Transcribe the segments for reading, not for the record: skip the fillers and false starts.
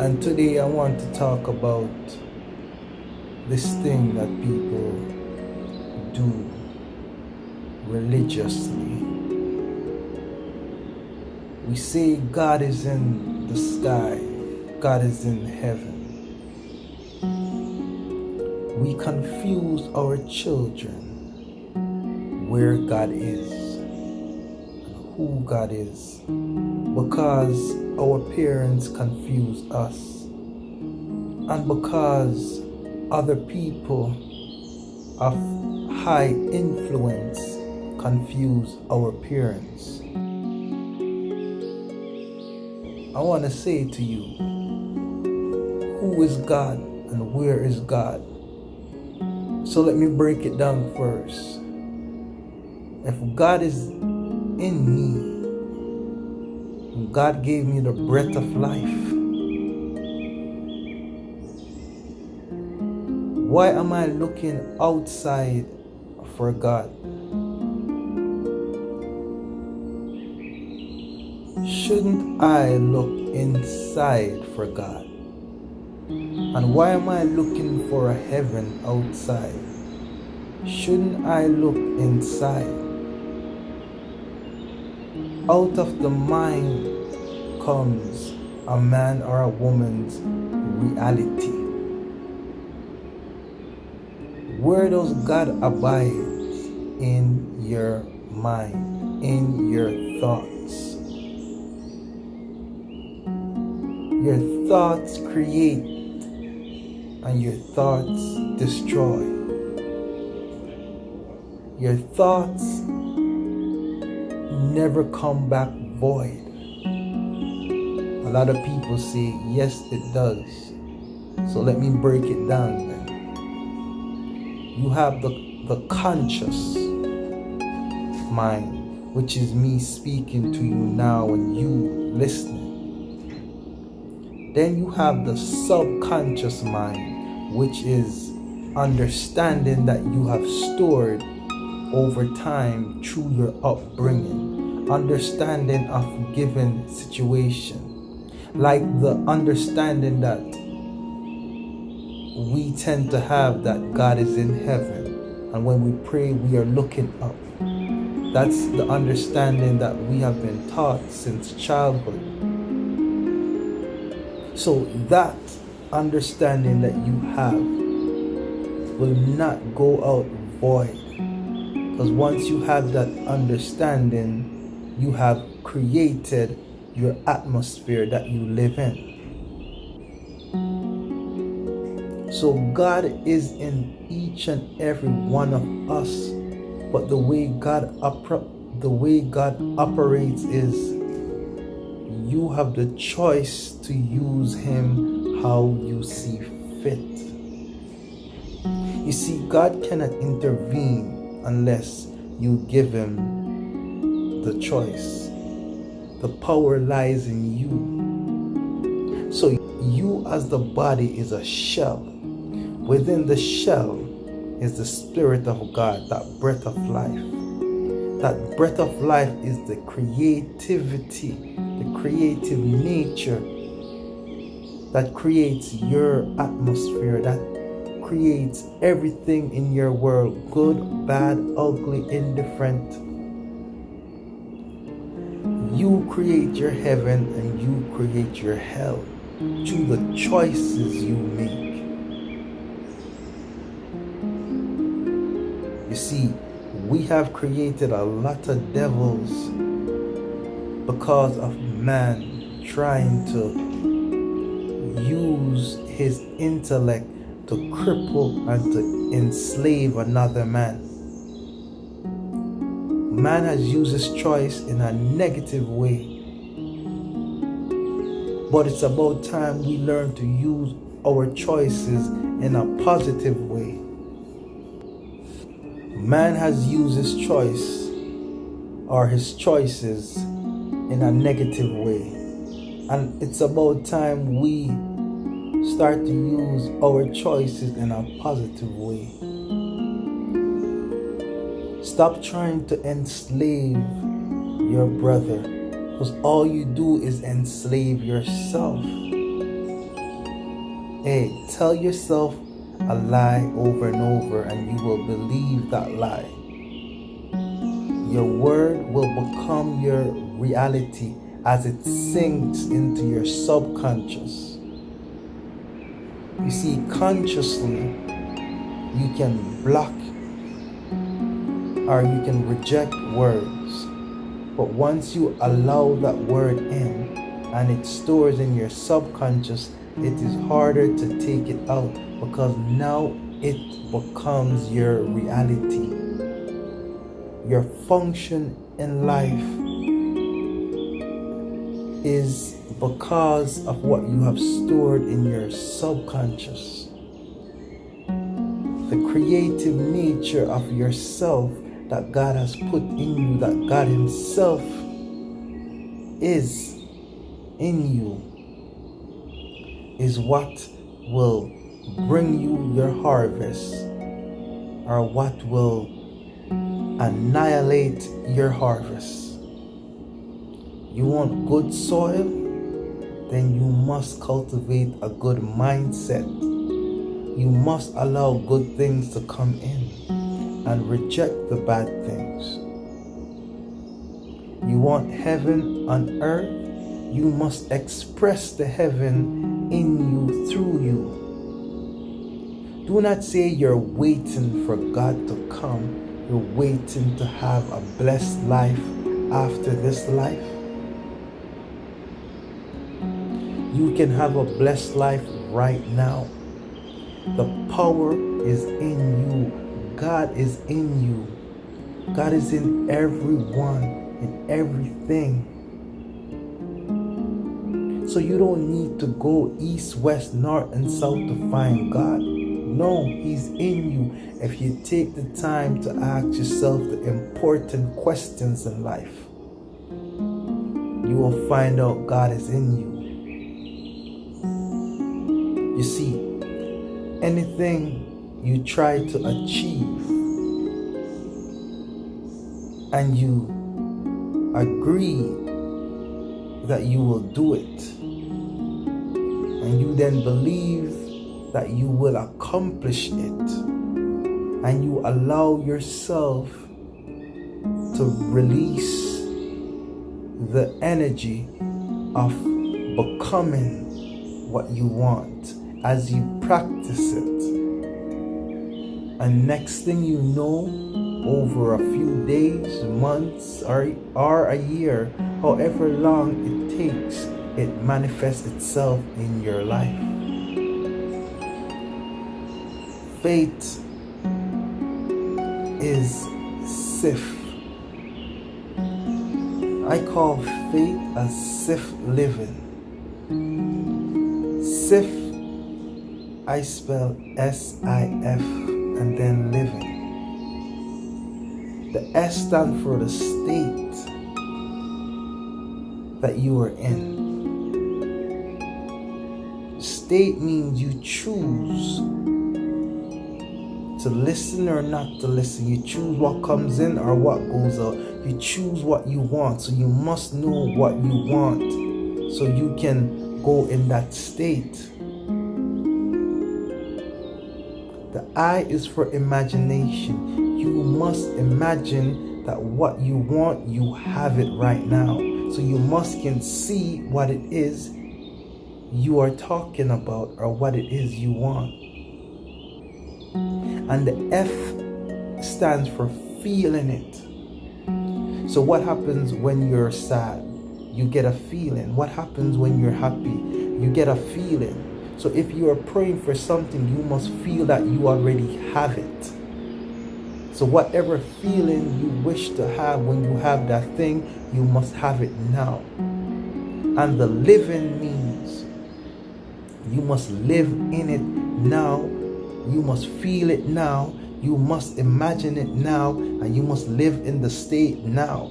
And today I want to talk about this thing that people do religiously. We say God is in the sky, God is in heaven. We confuse our children where God is and who God is because our parents confuse us and because other people of high influence confuse our parents. I want to say to you, who is God and where is God? So let me break it down first. If God is in me, God gave me the breath of life, why am I looking outside for God? Shouldn't I look inside for God? And why am I looking for a heaven outside? Shouldn't I look inside? Out of the mind comes a man or a woman's reality. Where does God abide? In your mind, in your thoughts. Your thoughts create and your thoughts destroy. Your thoughts never come back void. A lot of people say, yes, it does. So let me break it down then. You have the conscious mind, which is me speaking to you now and you listening. Then you have the subconscious mind, which is understanding that you have stored over time through your upbringing, understanding of given situation, like the understanding that we tend to have that God is in heaven, and when we pray we are looking up. That's the understanding that we have been taught since childhood. So that understanding that you have will not go out void. Because once you have that understanding, you have created your atmosphere that you live in. So God is in each and every one of us, but the way God operates is you have the choice to use Him how you see fit. You see, God cannot intervene unless you give Him the choice. The power lies in you. So you as the body is a shell. Within the shell is the Spirit of God, that breath of life. That breath of life is the creativity, the creative nature that creates your atmosphere, that creates everything in your world, good, bad, ugly, indifferent. You create your heaven and you create your hell through the choices you make. You see, we have created a lot of devils because of man trying to use his intellect to cripple and to enslave another man. Man has used his choice in a negative way. But it's about time we learn to use our choices in a positive way. Man has used his choice or his choices in a negative way. And it's about time we start to use our choices in a positive way. Stop trying to enslave your brother, because all you do is enslave yourself. Hey, tell yourself a lie over and over, and you will believe that lie. Your word will become your reality as it sinks into your subconscious. You see, consciously, you can block or you can reject words. But once you allow that word in and it stores in your subconscious, it is harder to take it out because now it becomes your reality. Your function in life is because of what you have stored in your subconscious. The creative nature of yourself that God has put in you, that God Himself is in you, is what will bring you your harvest, or what will annihilate your harvest. You want good soil? Then you must cultivate a good mindset. You must allow good things to come in and reject the bad things. You want heaven on earth? You must express the heaven in you, through you. Do not say you're waiting for God to come. You're waiting to have a blessed life after this life. You can have a blessed life right now. The power is in you. God is in you. God is in everyone, in everything. So you don't need to go east, west, north, and south to find God. No, He's in you. If you take the time to ask yourself the important questions in life, you will find out God is in you. You see, anything you try to achieve and you agree that you will do it, and you then believe that you will accomplish it, and you allow yourself to release the energy of becoming what you want as you practice it. And next thing you know, over a few days, months, or a year, however long it takes, it manifests itself in your life. Faith is SIF. I call faith a SIF living. SIF, I spell SIF and then living. The S stands for the state that you are in. State means you choose to listen or not to listen. You choose what comes in or what goes out. You choose what you want. So you must know what you want so you can go in that state. The I is for imagination. You must imagine that what you want, you have it right now. So you must can see what it is you are talking about or what it is you want. And the F stands for feeling it. So what happens when you're sad? You get a feeling. What happens when you're happy? You get a feeling. So if you are praying for something, you must feel that you already have it. So whatever feeling you wish to have when you have that thing, you must have it now. And the living means you must live in it now. You must feel it now. You must imagine it now. And you must live in the state now.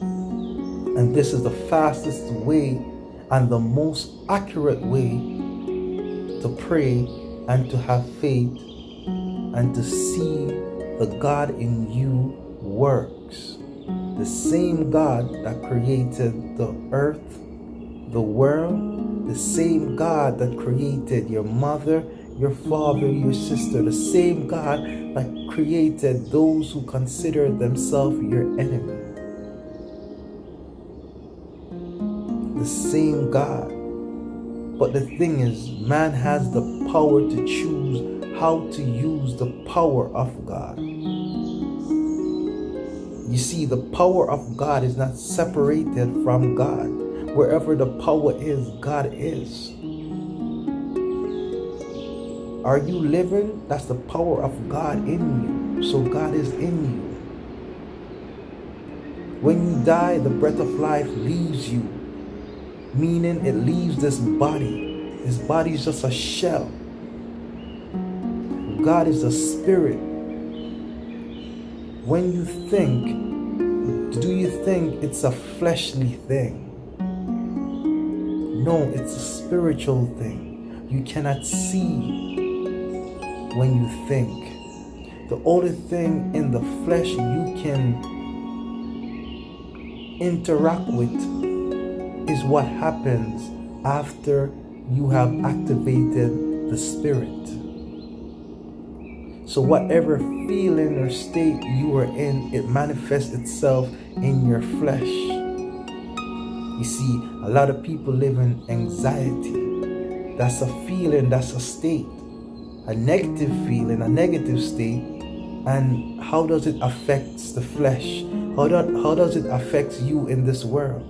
And this is the fastest way and the most accurate way to pray and to have faith and to see the God in you works. The same God that created the earth, the world, the same God that created your mother, your father, your sister, the same God that created those who consider themselves your enemy. The same God. But the thing is, man has the power to choose how to use the power of God. You see, the power of God is not separated from God. Wherever the power is, God is. Are you living? That's the power of God in you. So God is in you. When you die, the breath of life leaves you, meaning it leaves this body. This body is just a shell. God is a spirit. When you think, do you think it's a fleshly thing? No, it's a spiritual thing. You cannot see when you think. The only thing in the flesh you can interact with is what happens after you have activated the spirit. So whatever feeling or state you are in, it manifests itself in your flesh. You see, a lot of people live in anxiety. That's a feeling, that's a state. A negative feeling, a negative state. And how does it affect the flesh? How does it affect you in this world?